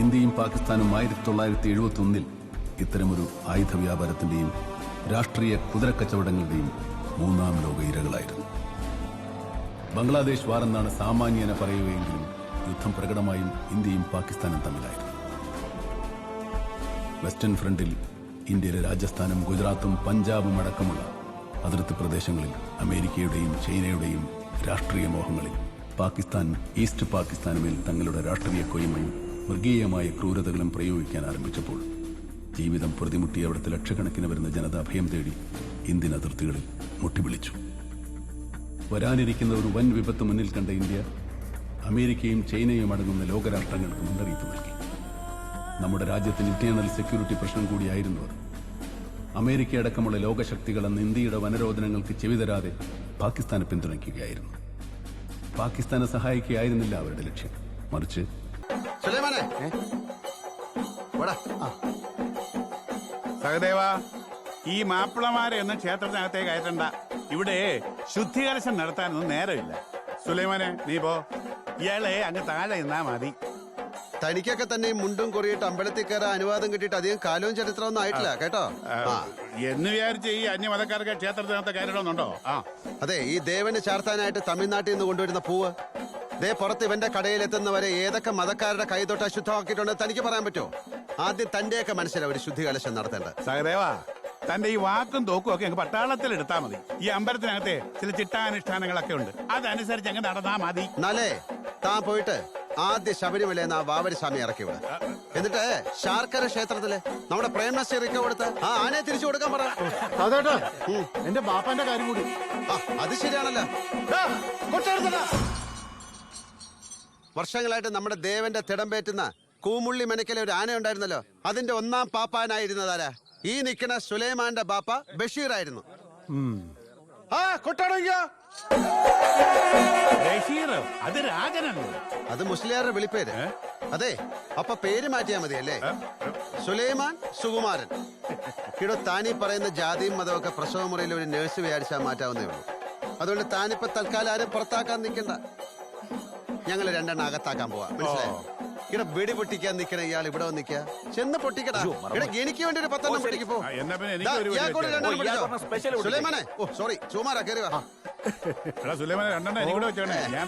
ഇന്ത്യയും പാകിസ്ഥാനും 1971 ഇത്തരമൊരു ആയുധ വ്യാപാരത്തിന്റെയും രാഷ്ട്രീയ കുതിരക്കച്ചവടങ്ങളുടെയും മൂന്നാം ലോക ഇരകളായിരുന്നു. ബംഗ്ലാദേശ് വാർ എന്നാണ് സാമാന്യന പറയുകയെങ്കിലും യുദ്ധം പ്രകടമായും ഇന്ത്യയും പാകിസ്ഥാനും തമ്മിലായിരുന്നു. വെസ്റ്റേൺ ഫ്രണ്ടിൽ ഇന്ത്യയിലെ രാജസ്ഥാനും ഗുജറാത്തും പഞ്ചാബും അടക്കമുള്ള അതിർത്തി പ്രദേശങ്ങളിൽ അമേരിക്കയുടെയും ചൈനയുടെയും രാഷ്ട്രീയ മോഹങ്ങളിൽ പാകിസ്ഥാൻ ഈസ്റ്റ് പാകിസ്ഥാനുമേൽ തങ്ങളുടെ രാഷ്ട്രീയ കൊയ്മയും മൃഗീയമായ ക്രൂരതകളും പ്രയോഗിക്കാൻ ആരംഭിച്ചപ്പോൾ ജീവിതം പ്രതിമുട്ടി അവിടുത്തെ ലക്ഷക്കണക്കിന് വരുന്ന ജനത അഭയം തേടി ഇന്ത്യൻ അതിർത്തികളിൽ മുട്ടിവിളിച്ചു. വരാനിരിക്കുന്ന ഒരു വൻ വിപത്ത് മുന്നിൽ കണ്ട ഇന്ത്യ അമേരിക്കയും ചൈനയും അടങ്ങുന്ന ലോകരാഷ്ട്രങ്ങൾക്ക് മുന്നറിയിപ്പ് നൽകി. നമ്മുടെ രാജ്യത്തിന് ഇന്റേണൽ സെക്യൂരിറ്റി പ്രശ്നം കൂടിയായിരുന്നു അത്. അമേരിക്ക അടക്കമുള്ള ലോകശക്തികൾ അന്ന് ഇന്ത്യയുടെ വനരോധനങ്ങൾക്ക് ചെവിതരാതെ പാകിസ്ഥാനെ പിന്തുണയ്ക്കുകയായിരുന്നു. പാകിസ്ഥാനെ സഹായിക്കുകയായിരുന്നില്ല അവരുടെ ലക്ഷ്യം, മറിച്ച് സഹദേവ, ഈ മാപ്പിളമാരെ ഒന്നും ക്ഷേത്രത്തിനകത്തേക്ക് അയറ്റണ്ട. ഇവിടെ ശുദ്ധികലശം നടത്താനൊന്നും നേരമില്ല. സുലൈമാനെ, നീ പോ. ഇയാളെ അങ്ങ് താഴെ നിന്നാ മതി. തനിക്കൊക്കെ തന്നെ മുണ്ടും കൊറിയിട്ട് അമ്പലത്തിൽ കയറാൻ അനുവാദം കിട്ടിയിട്ട് അധികം കാലവും ചരിത്രമൊന്നും ആയിട്ടില്ല കേട്ടോ. എന്ന് വിചാരിച്ച് ഈ അന്യമതക്കാർക്ക് ക്ഷേത്രത്തിനകത്ത് കയറണമെന്നുണ്ടോ? അതെ, ഈ ദേവന് ചാർത്താനായിട്ട് തമിഴ്നാട്ടിൽ നിന്ന് കൊണ്ടുവരുന്ന പൂവ് ദേ പുറത്ത് ഇവന്റെ കടയിലെത്തുന്നവരെ ഏതൊക്കെ മതക്കാരുടെ കൈതൊട്ട് അശുദ്ധമാക്കിയിട്ടുണ്ടെന്ന് തനിക്ക് പറയാൻ പറ്റുമോ? ആദ്യം തന്റെയൊക്കെ മനസ്സിലാവും ഒരു ശുദ്ധി കലശം നടത്തേണ്ടത്. സഹദേവ, തന്റെ ഈ വാക്കും തോക്കും ഒക്കെ അങ്ങ് പട്ടാളത്തിൽ എടുത്താൽ മതി. ഈ അമ്പലത്തിനകത്തെ ചില ചിട്ടാനുഷ്ഠാനങ്ങളൊക്കെ ഉണ്ട്, അതനുസരിച്ച് അങ്ങ് നടന്നാ മതി. എന്നാലേ താൻ പോയിട്ട് ആദ്യ ശബരിമലയിൽ ആ വാവരിസ്വാമി ഇറക്കി വിട. എന്നിട്ട് ശാർക്കര ക്ഷേത്രത്തില് നമ്മുടെ പ്രേംനസീർ ഇക്ക കൊടുത്ത് ആ ആനയെ തിരിച്ചു കൊടുക്കാൻ പറ. അതേട്ടാ, എന്റെ ബാപ്പാന്റെ കാര്യം കൂടി. അത് ശരിയാണല്ലോ. വർഷങ്ങളായിട്ട് നമ്മുടെ ദേവന്റെ തിടമ്പേറ്റുന്ന കൂമുള്ളി മനക്കലെ ഒരു ആന ഉണ്ടായിരുന്നല്ലോ, അതിന്റെ ഒന്നാം പാപ്പാനായിരുന്നതാരാ? ഈ നിൽക്കുന്ന സുലൈമാന്റെ ബാപ്പ ബഷീർ ആയിരുന്നു. അത് രാജനല്ലോ. അത് മുസ്ലിയാരുടെ വിളിപ്പേര്. അതെ, അപ്പൊ പേര് മാറ്റിയാ മതിയല്ലേ? സുലൈമാൻ സുകുമാരൻ. കിടോ, താനീ പറയുന്ന ജാതിയും മതമൊക്കെ പ്രസവ മുറിയിൽ ഒരു നേഴ്സ് വിചാരിച്ചാൽ മാറ്റാവുന്നേ ഉള്ളൂ. അതുകൊണ്ട് താനിപ്പോ തൽക്കാലം ആരും പുറത്താക്കാൻ നിൽക്കണ്ട. ഞങ്ങള് രണ്ടെണ്ണം അകത്താക്കാൻ പോവാ, മനസ്സിലായോ? ഇവിടെ വെടി പൊട്ടിക്കാൻ നിക്കണ ഇയാൾ ഇവിടെ നിൽക്കുക, ചെന്ന് പൊട്ടിക്കടാ. ഇവിടെ എനിക്ക് വേണ്ടി ഒരു 10 പൊട്ടിക്ക് പോ. സുലൈമാനെ, ഓ സോറി, സുമാരാ കയറി വാ. സുലൈമാനെ രണ്ടെണ്ണം എനിക്ക് കൂടെ വെച്ചോണേ. ഞാൻ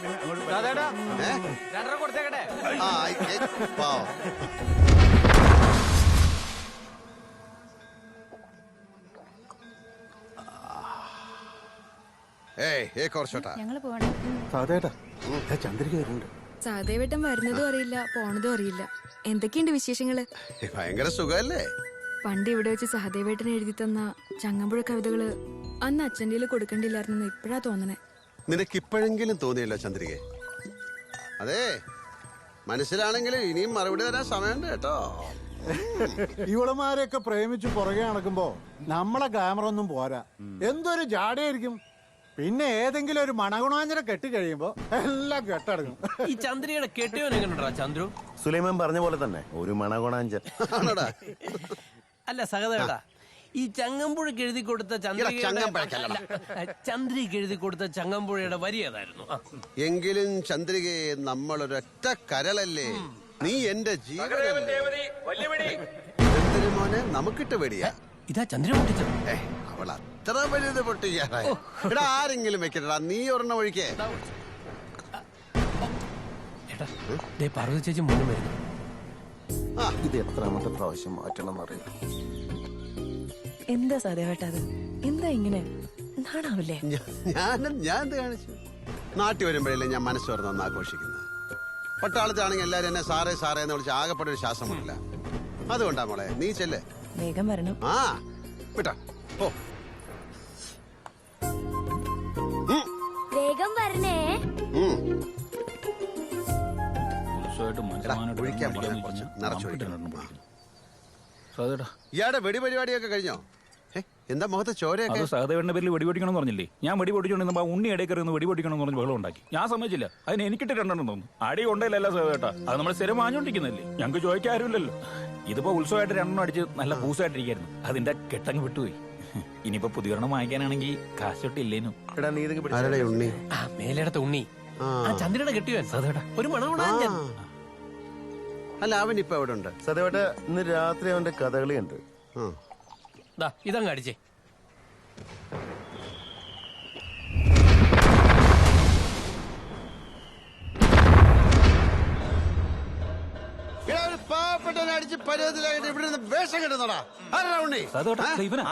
സഹദേവേട്ടൻ വരുന്നതും അറിയില്ല പോണതും അറിയില്ല. എന്തൊക്കെയുണ്ട് വിശേഷങ്ങള്? ഭയങ്കര സുഖല്ലേ? പണ്ട് ഇവിടെ വെച്ച് സഹദേവേട്ടൻ എഴുതി തന്ന ചങ്ങമ്പുഴ കവിതകള് അന്ന് അച്ഛൻ്റെ കൊടുക്കണ്ടില്ലായിരുന്നു ഇപ്പഴാ തോന്നണേ. നിനക്ക് ഇപ്പോഴെങ്കിലും തോന്നിയല്ലോ ചന്ദ്രികെ? അതെ, മനസ്സിലാണെങ്കിലും ഇനിയും മറുപടി തരാൻ സമയമുണ്ട് കേട്ടോ. ഇവളമാരെയൊക്കെ പ്രേമിച്ച് പുറകെ നടക്കുമ്പോ നമ്മളെ ഗ്ലാമർ ഒന്നും പോരാ. എന്തൊരു ജാടയായിരിക്കും. പിന്നെ ഏതെങ്കിലും ഒരു മണഗുണാഞ്ചന കെട്ടി കഴിയുമ്പോ എല്ലാം കെട്ടടങ്ങും. ഈ ചന്ദ്രികയുടെ കെട്ടിയോൻ എങ്ങനെയുണ്ടാ ചന്ദ്രു? സുലൈമാൻ പറഞ്ഞ പോലെ തന്നെ ഒരു മണഗുണാഞ്ചൻ. അല്ല സഹദേവടാ, ഈ ചങ്ങമ്പുഴക്ക് എഴുതി കൊടുത്ത ചന്ദ്രിക്ക് എഴുതി കൊടുത്ത ചങ്ങമ്പുഴയുടെ വരി ഏതായിരുന്നു? എങ്കിലും ചന്ദ്രികയെ നമ്മളൊരൊറ്റ കരളല്ലേ, നീ എന്റെ ജീവനല്ലേ. മോനെ നമുക്കിട്ട് വെടിയാ. ഇതാ ചന്ദ്രൻ പൊട്ടിച്ചത്. അവൾ അത്ര വലുത് പൊട്ടിക്കാറായി. ഇവിടെ ആരെങ്കിലും വെക്കട്ടാ, നീ ഒരെണ്ണം ഒഴിക്കേ. പാർവതി ചേച്ചി മുന്നും വരുന്നു. ഇത് എത്രാമത്തെ പ്രാവശ്യം മാറ്റണം എന്നറിയാം. എന്താ സദേവേട്ടാ അത്? എന്താ ഇങ്ങനെ നാണാവില്ലേ? ഞാൻ എന്ത് കാണിച്ചു? നാട്ടിൽ വരുമ്പോഴല്ലേ ഞാൻ മനസ്സ് തുറന്ന് ആഘോഷിക്കുന്നത്. പട്ടാളത്താണെങ്കിൽ എല്ലാരും എന്നെ സാറേ സാറേ എന്ന് വിളിച്ച് ആകെപ്പെട്ട ഒരു ശ്വാസം മുട്ടില്ല. അതുകൊണ്ടാ മോളെ, നീ ചെല്ലേ. വേഗം വരണം. ആ വിട്ടാ ഓ വേഗം വരണേ. ഇയാടെ വെടി പരിപാടിയൊക്കെ കഴിഞ്ഞോ? എന്താ മുഖത്ത് ചോരയൊക്കെ? സഹദേവന്റെ പേരിൽ വെടി പൊട്ടിക്കണം പറഞ്ഞില്ലേ? ഞാൻ വെടി പൊട്ടിച്ചോണ്ടിരുന്നപ്പോ ഉണ്ണി ഇടയ്ക്കറി വെടി പൊട്ടിക്കണം എന്ന് പറഞ്ഞ് വെള്ളം ഉണ്ടാക്കി. ഞാൻ സമ്മതിച്ചില്ല. അതിന് എനിക്കിട്ട് രണ്ടെണ്ണം തോന്നുന്നു. അടി കൊണ്ടല്ല സഹദേവേട്ടാ, അത് നമ്മൾ സ്ഥിരം വാങ്ങിച്ചോണ്ടിരിക്കുന്നല്ലേ, ഞങ്ങൾക്ക് ചോദിക്കാൻ ആരുമില്ലല്ലോ. ഇതിപ്പോ ഉത്സവമായിട്ട് രണ്ടെണ്ണം അടിച്ച് നല്ല പൂസായിട്ടിരിക്കായിരുന്നു. അതിന്റെ കെട്ടങ്ങ് വിട്ടുപോയി. ഇനിയിപ്പോ പുതിയൊരെണ്ണം വാങ്ങിക്കാനാണെങ്കിൽ കാശൊട്ടില്ലേനു. മേലെടുത്ത ഉണ്ണി ചന്ദ്രയുടെ കെട്ടിയോ? ഒരു മണഗുണാഞ്ചൻ. അല്ല അവൻ ഇപ്പൊ എവിടെ ഉണ്ട്? സദേവേട്ട ഇന്ന് രാത്രി അവന്റെ കഥകളിയുണ്ട്. ദാ ഇതങ്ങ് അടിച്ചേ. പാവപ്പെട്ടവനടിച്ച് പരുവത്തിലായിട്ട് ഇവിടെ നിന്ന് വേഷം കെട്ടുന്നോടാ. ആരാ ഉണ്ണി?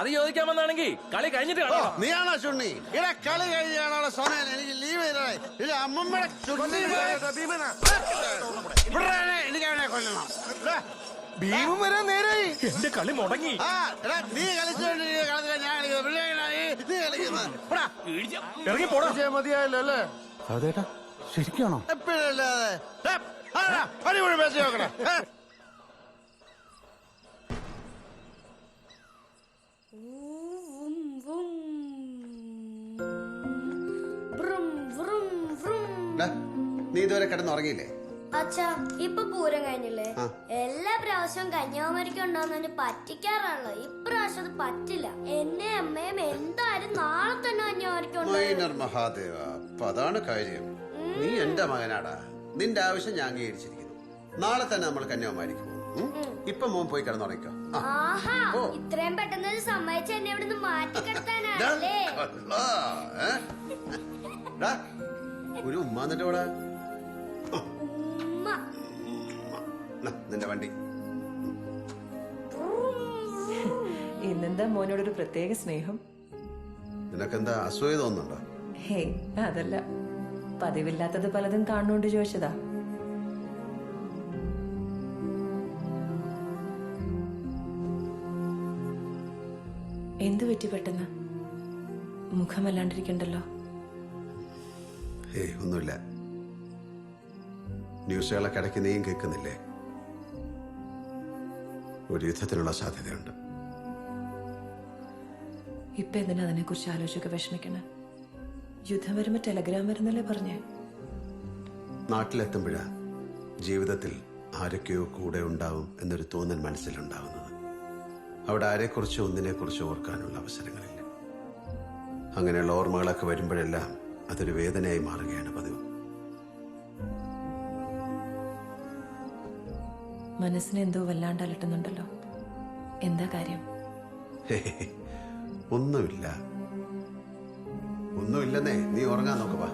അത് ചോദിക്കാൻ വന്നാണെങ്കിൽ കളി കഴിഞ്ഞിട്ട് ഓ, നീയാണോ ചുണ്ണി? ഇവിടെ കളി കഴിഞ്ഞാണോ സോനേൻ? എനിക്ക് ലീവ് ചെയ്തേ. ഇത് അമ്മമ്മയുടെ ചുണ്ണി. എനിക്ക് അവനെ കൊല്ലണം. ഭീമൻ വരാൻ നേരായി. എന്റെ കളി മുടങ്ങി. ആ, എടാ, നീ കളിച്ചോണ്ട് നീ കളിക്കാൻ ഞാൻ കളിക്കുന്നത്. നീ കളിക്കുന്നത്. ഇറങ്ങി പോടാ. മതിയായല്ലോ അല്ലേ സദേട്ടാ? ശരിക്കാണോ? എപ്പോഴല്ലാതെ അടിപൊളി പേശി നോക്കണം. നീ ഇതുവരെ കിടന്നുറങ്ങിയില്ലേ? അച്ഛാ, ഇപ്പൊ പൂരം കഴിഞ്ഞില്ലേ? എല്ലാ പ്രാവശ്യവും കന്യാകുമാരിക്ക് ഉണ്ടാവുന്നതിന് പറ്റിക്കാറാണല്ലോ. ഇപ്രാവശ്യം അത് പറ്റില്ല. എന്നെ അമ്മയും എന്തായാലും നാളെ തന്നെ കന്യാകുമാരിക്ക് മൈനർ മഹാദേവ, അപ്പൊ അതാണ് കാര്യം. നീ എന്റെ മകനാടാ. നിന്റെ ആവശ്യം ഞാൻ അംഗീകരിച്ചിരിക്കുന്നു. നാളെ തന്നെ നമ്മൾ കന്യാകുമാരിക്ക് പോകും. ഇപ്പൊ മോൻ പോയി കിടന്നുറങ്ങിക്കോ. ആഹാ, ഇത്രയും പെട്ടെന്ന് സമ്മതിച്ച് എന്നെ ഇവിടെ നിന്ന് മാറ്റി കിടത്താനല്ലേ? ഒരു ഉമ്മ എന്നിട്ട് ഇവിടെ നിന്റെ വണ്ടി. ഇന്നെന്താ മോനോടൊരു പ്രത്യേക സ്നേഹം? നിനക്കെന്താ അസൂയ തോന്നുന്നുണ്ടോ? ഹേയ്, അതല്ല, പതിവില്ലാത്തത് പലതും കാണുകൊണ്ട് ചോദിച്ചതാ. എന്തു പറ്റി പെട്ടെന്ന്? മുഖമല്ലാണ്ടിരിക്കണ്ടല്ലോ. ഏയ്, ഒന്നുമില്ല. ന്യൂസുകളൊക്കെ ഇടയ്ക്ക് നീയും കേൾക്കുന്നില്ലേ? ഒരു യുദ്ധത്തിനുള്ള സാധ്യതയുണ്ട്. ഇപ്പൊ എന്തിനാ അതിനെ കുറിച്ച് ആലോചിച്ചൊക്കെ വിഷമിക്കണേ? യുദ്ധം വരുമ്പോ ടെലഗ്രാം വരുന്നല്ലേ പറഞ്ഞേ? നാട്ടിലെത്തുമ്പോഴാ ജീവിതത്തിൽ ആരൊക്കെയോ കൂടെ ഉണ്ടാവും എന്നൊരു തോന്നൽ മനസ്സിലുണ്ടാവുന്നത്. അവിടെ ആരെക്കുറിച്ചോ ഒന്നിനെക്കുറിച്ചോ ഓർക്കാനുള്ള അവസരങ്ങളില്ല. അങ്ങനെയുള്ള ഓർമ്മകളൊക്കെ വരുമ്പോഴെല്ലാം അതൊരു വേദനയായി മാറുകയാണ് പതിവ്. മനസ്സിനെ എന്തോ വല്ലാണ്ട് അലട്ടുന്നുണ്ടല്ലോ. എന്താ കാര്യം? ഒന്നുമില്ല, ഒന്നുമില്ലെന്നേ. നീ ഉറങ്ങാൻ നോക്കുവാ.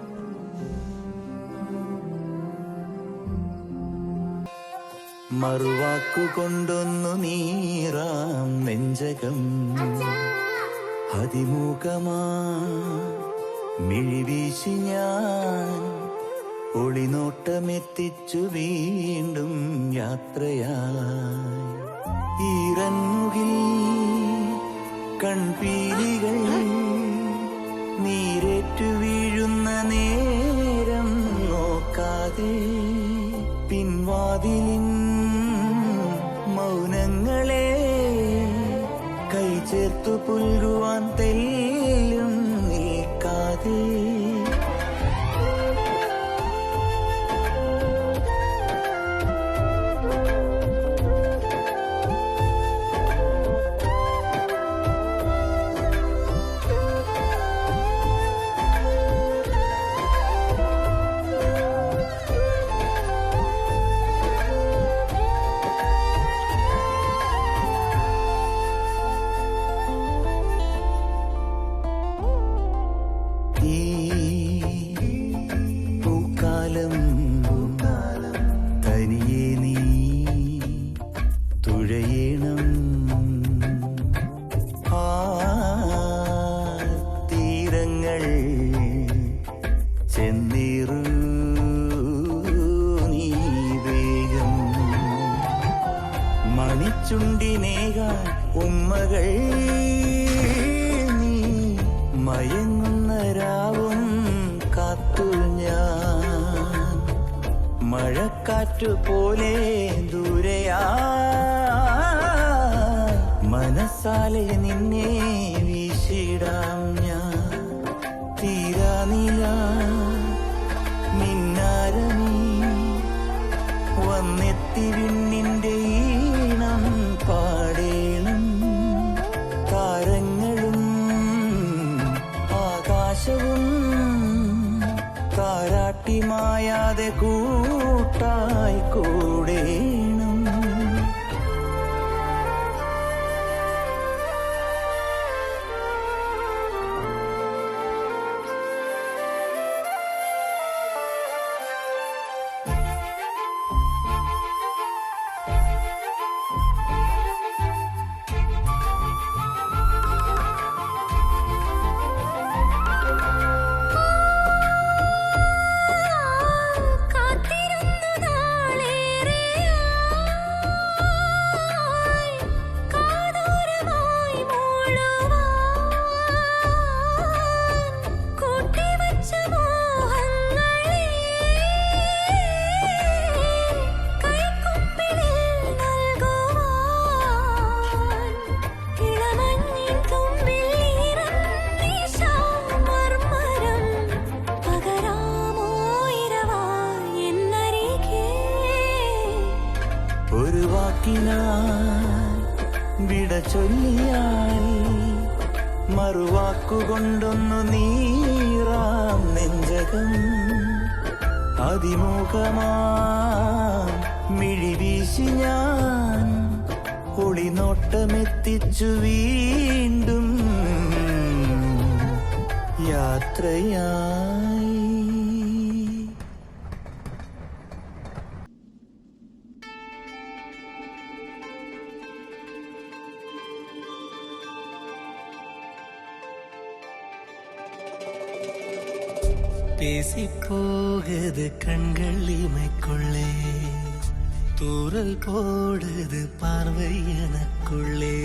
മറുവാക്കുകൊണ്ടൊന്നു നീറാം നെഞ്ചകം അതിമുഖമാ മിഴിവീശി ഞാൻ ഒളിനോട്ടമെത്തിച്ചു വീണ്ടും യാത്രയായി. ഈറന്നുകിൽ കൺപീലികൾ നീരേറ്റു വീഴുന്ന നേരം നോക്കാതെ പിൻവാതിലിൻ മൗനങ്ങളെ കൈ ചേർത്തു പുൽകുവാൻ തെല്ലും നിൽക്കാതെ തനിയെ നീ തുഴയണം. ആ തീരങ്ങൾ ചെന്നീറു നീ വേഗം. മണിച്ചുണ്ടിനേകാൻ ഉമ്മകൾ നീ മയങ്ങുന്ന രാവും കാത്തു ഞാൻ. മഴക്കാറ്റു പോലെ ദൂരെയാ മനസ്സാലെ നിന്നെ വീശിടാം ഞാൻ. തീരാനില മിന്നാരമീ വന്നെത്തി വിണ്ണിന്റെ ഈണം പാടേണം. താരങ്ങളും ആകാശവും താരാട്ടി മായാതെ കൂട്ടായി കൂടേണം. വാക്കിനാൽ വിട ചൊല്ലിയാൽ മറുവാക്കുകൊണ്ടൊന്നു നീറാം നെഞ്ചകം അതിമുഖമാ മിഴിവീശി ഞാൻ ഒളിനോട്ടമെത്തിച്ചു വീണ്ടും യാത്രയായി. பேசிப்போகுது கண்கள் இமைக்குள்ளே தூரல் போடுது பார்வை எனக்குள்ளே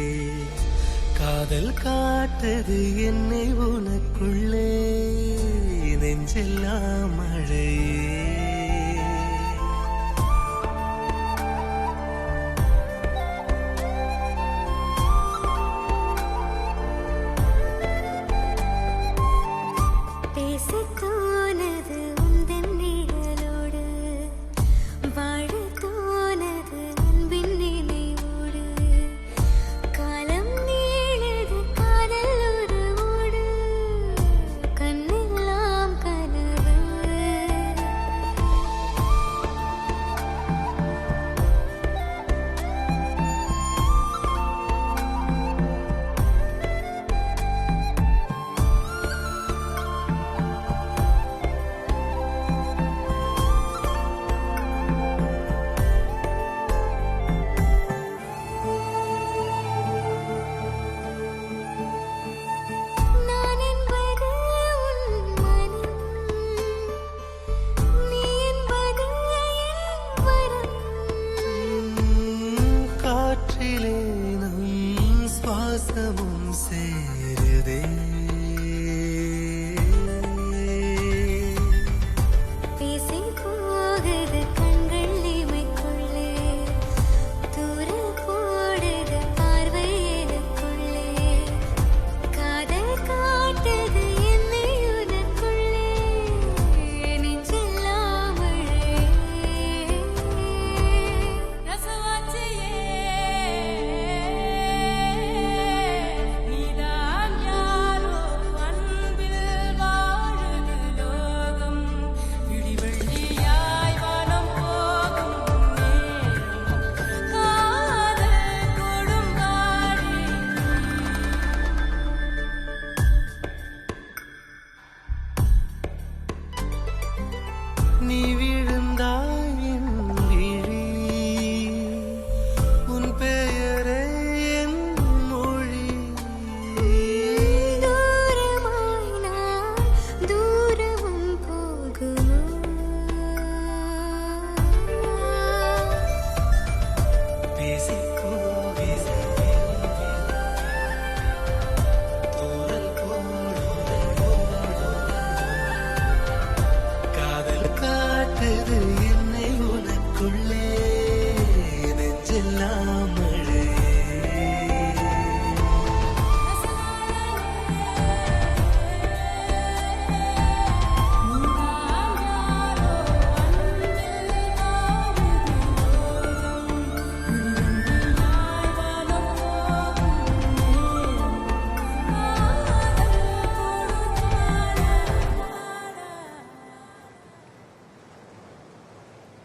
காதல் காட்டுது என்னை உனக்குள்ளே நெஞ்செல்லாம் மழையே. நீ விழ